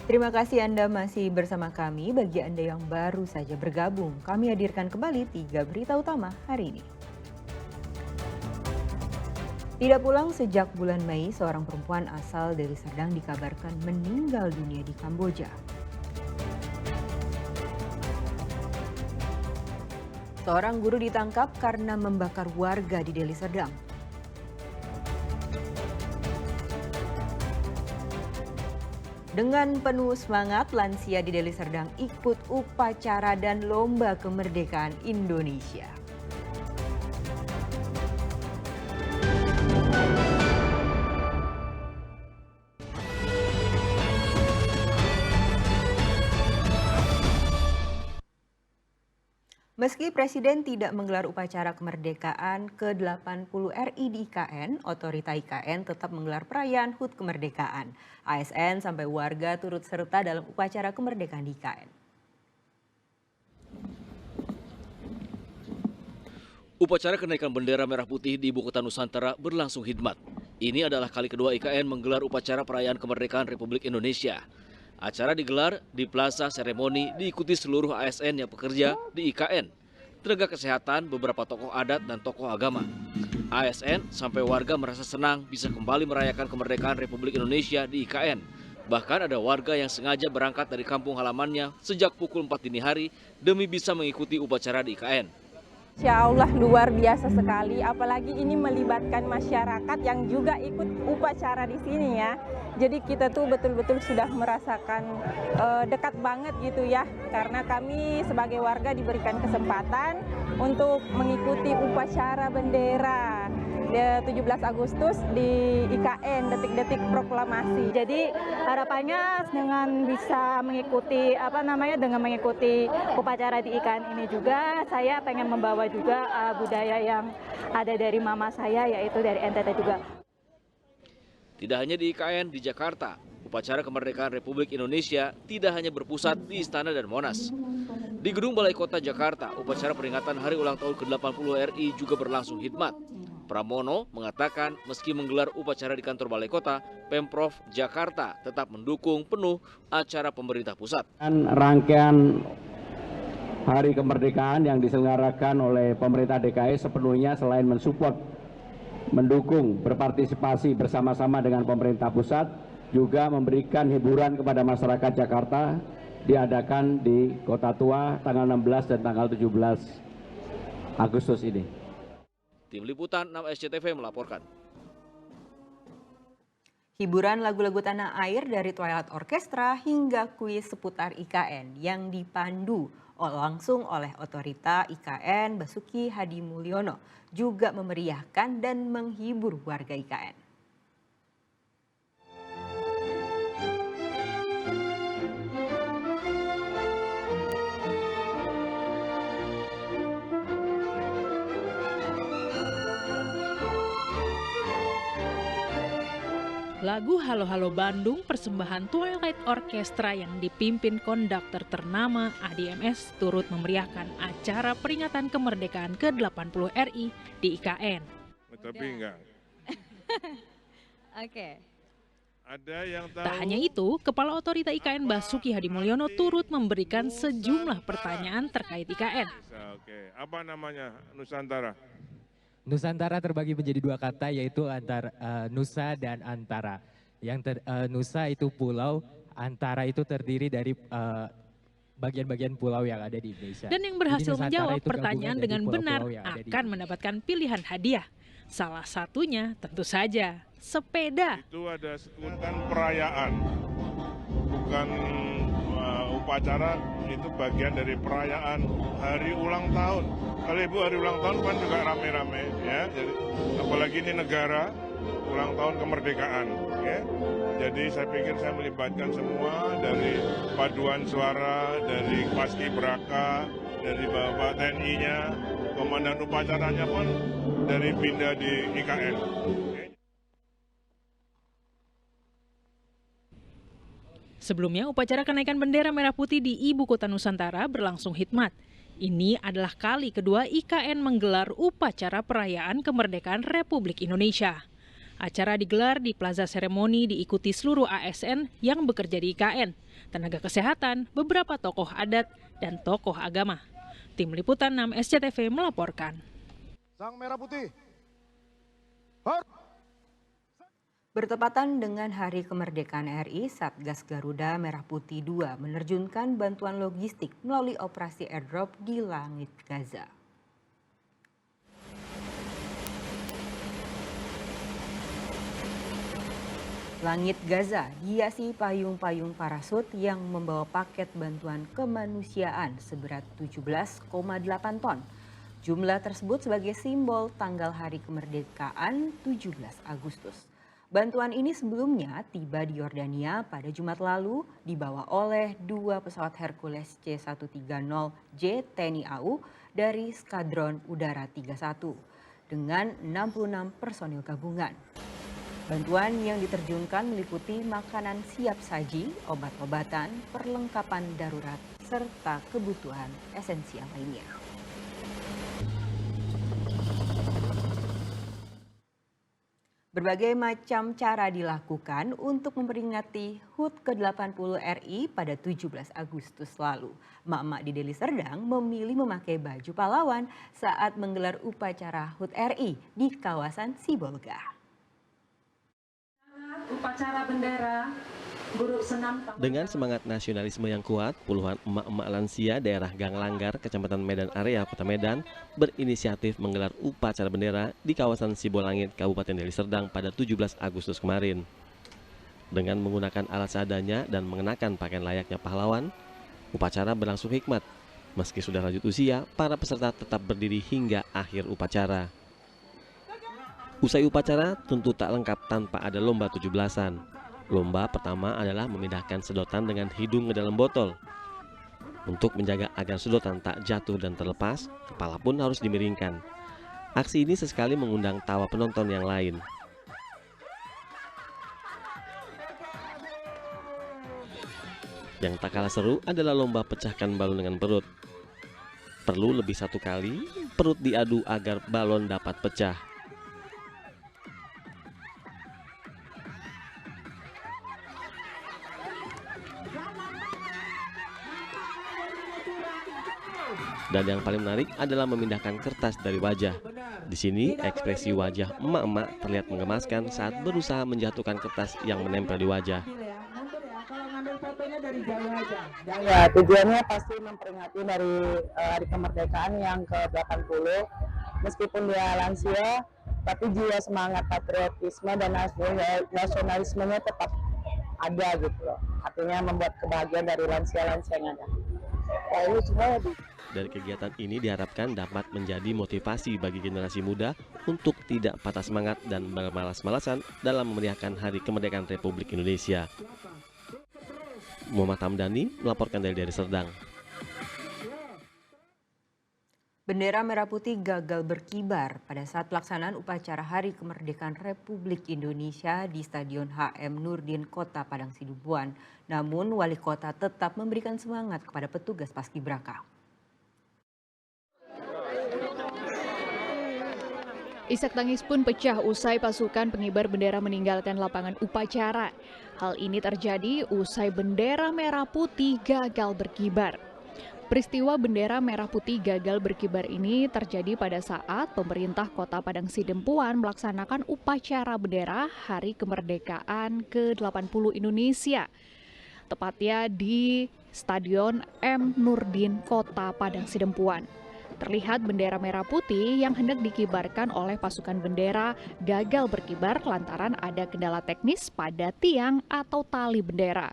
Terima kasih Anda masih bersama kami. Bagi Anda yang baru saja bergabung, kami hadirkan kembali 3 berita utama hari ini. Tidak pulang sejak bulan Mei, seorang perempuan asal Deli Serdang dikabarkan meninggal dunia di Kamboja. Seorang guru ditangkap karena membakar warga di Deli Serdang. Dengan penuh semangat, lansia di Deli Serdang ikut upacara dan lomba kemerdekaan Indonesia. Meski Presiden tidak menggelar upacara kemerdekaan ke-80 RI di IKN, Otorita IKN tetap menggelar perayaan HUT kemerdekaan. ASN sampai warga turut serta dalam upacara kemerdekaan di IKN. Upacara kenaikan bendera merah putih di Ibu Kota Nusantara berlangsung hikmat. Ini adalah kali kedua IKN menggelar upacara perayaan kemerdekaan Republik Indonesia. Acara digelar di Plaza Seremoni diikuti seluruh ASN yang bekerja di IKN, tenaga kesehatan, beberapa tokoh adat, dan tokoh agama. ASN sampai warga merasa senang bisa kembali merayakan kemerdekaan Republik Indonesia di IKN. Bahkan ada warga yang sengaja berangkat dari kampung halamannya sejak pukul 4 dini hari demi bisa mengikuti upacara di IKN. Insya Allah luar biasa sekali, apalagi ini melibatkan masyarakat yang juga ikut upacara di sini ya. Jadi kita tuh betul-betul sudah merasakan dekat banget gitu ya, karena kami sebagai warga diberikan kesempatan untuk mengikuti upacara bendera 17 Agustus di IKN, detik-detik proklamasi. Jadi harapannya dengan bisa mengikuti dengan mengikuti upacara di IKN ini juga, saya pengen membawa juga budaya yang ada dari mama saya, yaitu dari NTT juga. Tidak hanya di IKN di Jakarta, upacara kemerdekaan Republik Indonesia tidak hanya berpusat di Istana dan Monas. Di Gedung Balai Kota Jakarta, upacara peringatan Hari Ulang Tahun ke-80 RI juga berlangsung hikmat. Pramono mengatakan meski menggelar upacara di kantor Balai Kota, Pemprov Jakarta tetap mendukung penuh acara pemerintah pusat. Rangkaian Hari Kemerdekaan yang diselenggarakan oleh pemerintah DKI sepenuhnya selain mensupport, mendukung, berpartisipasi bersama-sama dengan pemerintah pusat, juga memberikan hiburan kepada masyarakat Jakarta, diadakan di Kota Tua tanggal 16 dan tanggal 17 Agustus ini. Tim Liputan 6 SCTV melaporkan. Hiburan lagu-lagu tanah air dari Twilight Orchestra hingga kuis seputar IKN yang dipandu langsung oleh Otorita IKN Basuki Hadi Mulyono juga memeriahkan dan menghibur warga IKN. Lagu Halo Halo Bandung persembahan Twilight Orchestra yang dipimpin konduktor ternama ADMS turut memeriahkan acara peringatan kemerdekaan ke-80 RI di IKN. Tapi enggak. Oke. Ada yang tahu. Tak hanya itu, Kepala Otorita IKN Basuki Hadi Mulyono turut memberikan sejumlah pertanyaan terkait IKN. Oke, apa namanya Nusantara? Nusantara terbagi menjadi dua kata, yaitu Nusa dan Antara. Nusa itu pulau, Antara itu terdiri dari bagian-bagian pulau yang ada di Indonesia. Dan yang berhasil Jadi menjawab itu pertanyaan gabungan dari dengan benar pulau-pulau yang ada di akan mendapatkan pilihan hadiah. Salah satunya tentu saja sepeda. Itu ada sebutan perayaan, bukan upacara, itu bagian dari perayaan hari ulang tahun. Kalau Ibu hari ulang tahun kan juga rame-rame ya. Jadi apalagi ini negara ulang tahun kemerdekaan ya. Jadi saya pikir saya melibatkan semua dari paduan suara, dari Paskibraka, dari Bapak TNI-nya, komandan upacaranya pun dari Binda di IKN. Sebelumnya, upacara kenaikan bendera merah putih di Ibu Kota Nusantara berlangsung hikmat. Ini adalah kali kedua IKN menggelar upacara perayaan kemerdekaan Republik Indonesia. Acara digelar di Plaza Seremoni diikuti seluruh ASN yang bekerja di IKN, tenaga kesehatan, beberapa tokoh adat, dan tokoh agama. Tim Liputan 6 SCTV melaporkan. Sang Merah Putih. Bertepatan dengan Hari Kemerdekaan RI, Satgas Garuda Merah Putih II menerjunkan bantuan logistik melalui operasi airdrop di Langit Gaza. Langit Gaza dihiasi payung-payung parasut yang membawa paket bantuan kemanusiaan seberat 17,8 ton. Jumlah tersebut sebagai simbol tanggal Hari Kemerdekaan 17 Agustus. Bantuan ini sebelumnya tiba di Yordania pada Jumat lalu dibawa oleh 2 pesawat Hercules C-130J TNI AU dari Skadron Udara 31 dengan 66 personil gabungan. Bantuan yang diterjunkan meliputi makanan siap saji, obat-obatan, perlengkapan darurat, serta kebutuhan esensial lainnya. Berbagai macam cara dilakukan untuk memperingati HUT ke-80 RI pada 17 Agustus lalu. Emak-emak di Deli Serdang memilih memakai baju pahlawan saat menggelar upacara HUT RI di kawasan Sibolga. Upacara bendera Guru Senam. Dengan semangat nasionalisme yang kuat, puluhan emak-emak lansia daerah Gang Langgar, Kecamatan Medan Area, Kota Medan, berinisiatif menggelar upacara bendera di kawasan Sibolangit, Kabupaten Deli Serdang pada 17 Agustus kemarin. Dengan menggunakan alat seadanya dan mengenakan pakaian layaknya pahlawan, upacara berlangsung hikmat. Meski sudah lanjut usia, para peserta tetap berdiri hingga akhir upacara. Usai upacara tentu tak lengkap tanpa ada lomba 17-an. Lomba pertama adalah memindahkan sedotan dengan hidung ke dalam botol. Untuk menjaga agar sedotan tak jatuh dan terlepas, kepala pun harus dimiringkan. Aksi ini sesekali mengundang tawa penonton yang lain. Yang tak kalah seru adalah lomba pecahkan balon dengan perut. Perlu lebih satu kali, perut diadu agar balon dapat pecah. Dan yang paling menarik adalah memindahkan kertas dari wajah. Di sini ekspresi wajah emak-emak terlihat menggemaskan saat berusaha menjatuhkan kertas yang menempel di wajah. Ya, tujuannya pasti memperingati dari Hari Kemerdekaan yang ke-80. Meskipun dia lansia, tapi jiwa semangat patriotisme dan nasionalismenya tetap ada gitu loh. Artinya membuat kebahagiaan dari lansia-lansia yang ada. Nah, ini semua Dari kegiatan ini diharapkan dapat menjadi motivasi bagi generasi muda untuk tidak patah semangat dan bermalas-malasan dalam memeriahkan Hari Kemerdekaan Republik Indonesia. Muhammad Hamdani melaporkan dari Serdang. Bendera merah putih gagal berkibar pada saat pelaksanaan upacara Hari Kemerdekaan Republik Indonesia di Stadion HM Nurdin, Kota Padang Sidempuan. Namun wali kota tetap memberikan semangat kepada petugas paskibraka. Isak tangis pun pecah usai pasukan pengibar bendera meninggalkan lapangan upacara. Hal ini terjadi usai bendera merah putih gagal berkibar. Peristiwa bendera merah putih gagal berkibar ini terjadi pada saat pemerintah Kota Padang Sidempuan melaksanakan upacara bendera Hari Kemerdekaan ke-80 Indonesia. Tepatnya di Stadion M. Nurdin, Kota Padang Sidempuan. Terlihat bendera merah putih yang hendak dikibarkan oleh pasukan bendera gagal berkibar lantaran ada kendala teknis pada tiang atau tali bendera.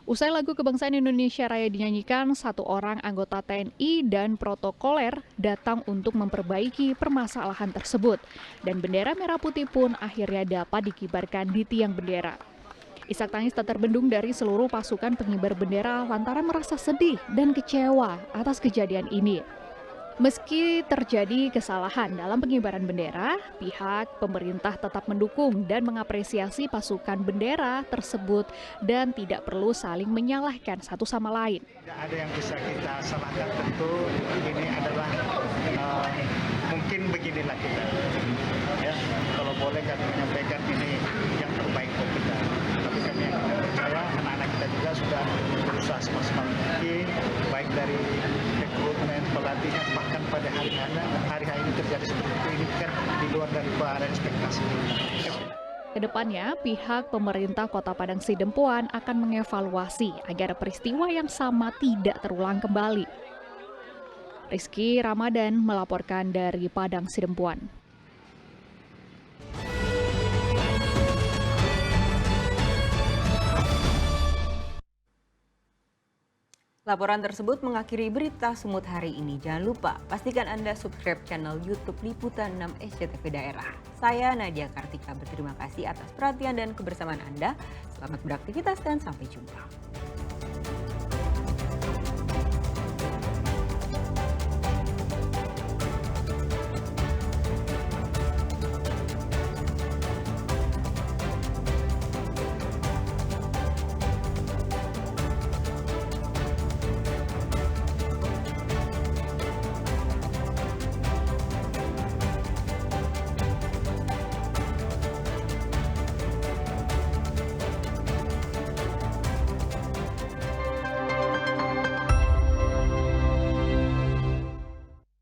Usai lagu Kebangsaan Indonesia Raya dinyanyikan, satu orang anggota TNI dan protokoler datang untuk memperbaiki permasalahan tersebut. Dan bendera merah putih pun akhirnya dapat dikibarkan di tiang bendera. Isak tangis tak terbendung dari seluruh pasukan pengibar bendera lantaran merasa sedih dan kecewa atas kejadian ini. Meski terjadi kesalahan dalam pengibaran bendera, pihak pemerintah tetap mendukung dan mengapresiasi pasukan bendera tersebut dan tidak perlu saling menyalahkan satu sama lain. Tidak ada yang bisa kita salahkan, tentu ini adalah mungkin beginilah kita. Ya, kalau boleh kami menyampaikan ini yang terbaik buat kita. Tapi kami yang percaya anak-anak kita juga sudah berusaha semaksimal mungkin, baik dari rekrutmen, pelatihan, bahkan pada hari ini terjadi seperti ini kan di luar daripada ekspektasi. Kedepannya, pihak pemerintah Kota Padang Sidempuan akan mengevaluasi agar peristiwa yang sama tidak terulang kembali. Rizky Ramadan melaporkan dari Padang Sidempuan. Laporan tersebut mengakhiri berita Sumut hari ini. Jangan lupa, pastikan Anda subscribe channel YouTube Liputan 6 SCTV Daerah. Saya Nadia Kartika berterima kasih atas perhatian dan kebersamaan Anda. Selamat beraktivitas dan sampai jumpa.